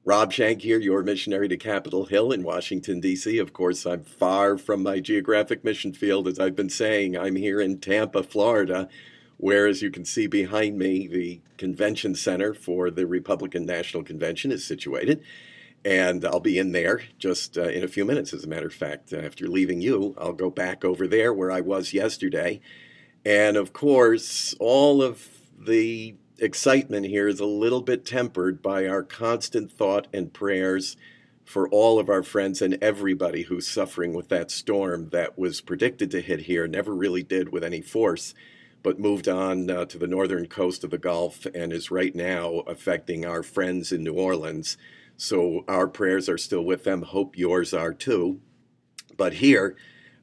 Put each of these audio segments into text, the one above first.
Rob Schenck here, your missionary to Capitol Hill in Washington, D.C. Of course, I'm far from my geographic mission field. As I've been saying, I'm here in Tampa, Florida, where, as you can see behind me, the convention center for the Republican National Convention is situated. And I'll be in there just in a few minutes, as a matter of fact. After leaving you, I'll go back over there where I was yesterday. And of course, all of the excitement here is a little bit tempered by our constant thought and prayers for all of our friends and everybody who's suffering with that storm that was predicted to hit here, never really did with any force, but moved on to the northern coast of the Gulf and is right now affecting our friends in New Orleans. So our prayers are still with them. Hope yours are too. But here,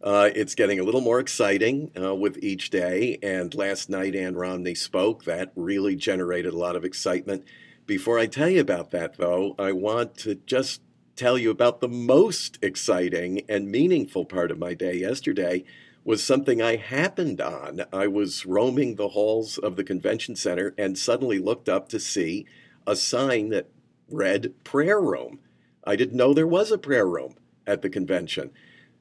it's getting a little more exciting with each day. And last night, Ann Romney spoke. That really generated a lot of excitement. Before I tell you about that, though, I want to just tell you about the most exciting and meaningful part of my day yesterday was something I happened on. I was roaming the halls of the convention center and suddenly looked up to see a sign that read prayer room. I didn't know there was a prayer room at the convention.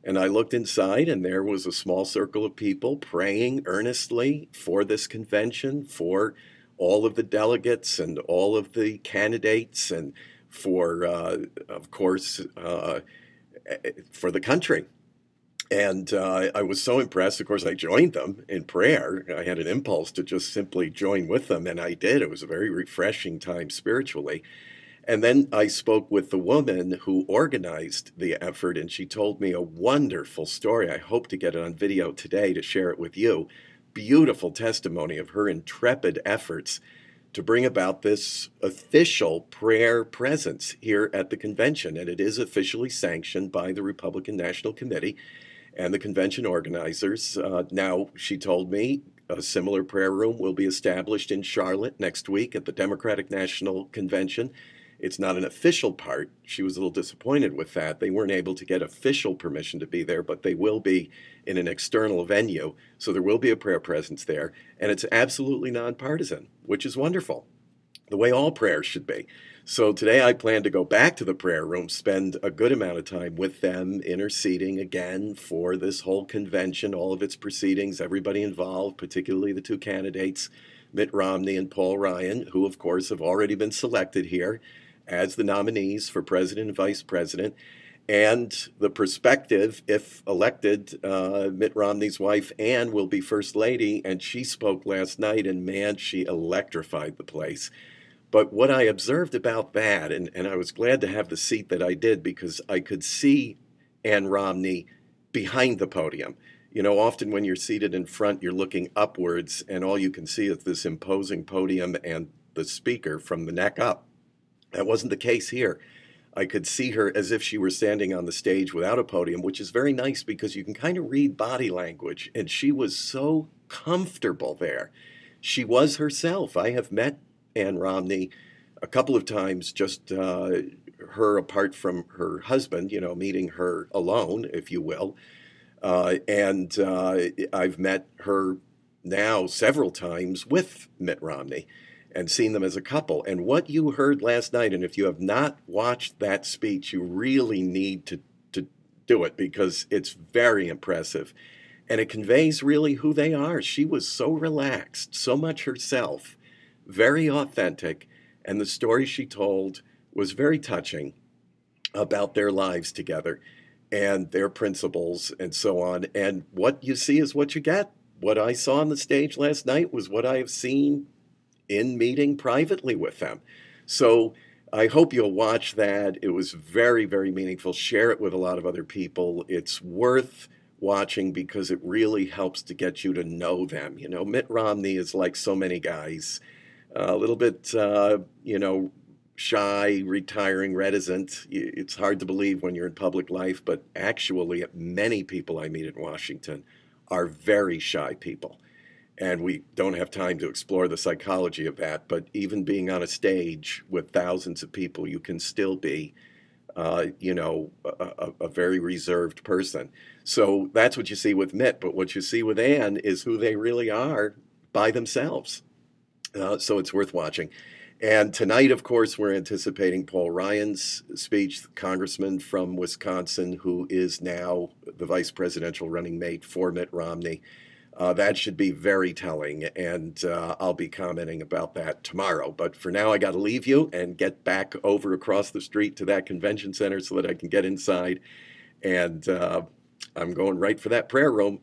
And I looked inside, and there was a small circle of people praying earnestly for this convention, for all of the delegates and all of the candidates, and for, of course, for the country. And I was so impressed. Of course, I joined them in prayer. I had an impulse to just simply join with them, and I did. It was a very refreshing time spiritually. And then I spoke with the woman who organized the effort, and she told me a wonderful story. I hope to get it on video today to share it with you. Beautiful testimony of her intrepid efforts to bring about this official prayer presence here at the convention. And it is officially sanctioned by the Republican National Committee and the convention organizers. Now, she told me a similar prayer room will be established in Charlotte next week at the Democratic National Convention. It's not an official part. She was a little disappointed with that. They weren't able to get official permission to be there, but they will be in an external venue. So there will be a prayer presence there. And it's absolutely nonpartisan, which is wonderful, the way all prayers should be. So today I plan to go back to the prayer room, spend a good amount of time with them, interceding again for this whole convention, all of its proceedings, everybody involved, particularly the two candidates, Mitt Romney and Paul Ryan, who, of course, have already been selected here as the nominees for president and vice president. And the perspective, if elected, Mitt Romney's wife, Ann, will be first lady. And she spoke last night, and man, she electrified the place. But what I observed about that, and I was glad to have the seat that I did because I could see Ann Romney behind the podium. You know, often when you're seated in front, you're looking upwards, and all you can see is this imposing podium and the speaker from the neck up. That wasn't the case here. I could see her as if she were standing on the stage without a podium, which is very nice because you can kind of read body language. And she was so comfortable there. She was herself. I have met Ann Romney a couple of times, just her apart from her husband, you know, meeting her alone, if you will. And I've met her now several times with Mitt Romney and seen them as a couple. And what you heard last night, and if you have not watched that speech, you really need to do it because it's very impressive. And it conveys really who they are. She was so relaxed, so much herself, very authentic. And the story she told was very touching about their lives together and their principles and so on. And what you see is what you get. What I saw on the stage last night was what I have seen in meeting privately with them. So I hope you'll watch that. It was very, very meaningful. Share it with a lot of other people. It's worth watching because it really helps to get you to know them. You know, Mitt Romney is like so many guys, a little bit, you know, shy, retiring, reticent. It's hard to believe when you're in public life, but actually many people I meet in Washington are very shy people. And we don't have time to explore the psychology of that, but even being on a stage with thousands of people, you can still be, you know, a very reserved person. So that's what you see with Mitt, but what you see with Ann is who they really are by themselves. So it's worth watching. And tonight, of course, we're anticipating Paul Ryan's speech, the congressman from Wisconsin, who is now the vice presidential running mate for Mitt Romney. That should be very telling, and I'll be commenting about that tomorrow. But for now, I got to leave you and get back over across the street to that convention center so that I can get inside. And I'm going right for that prayer room.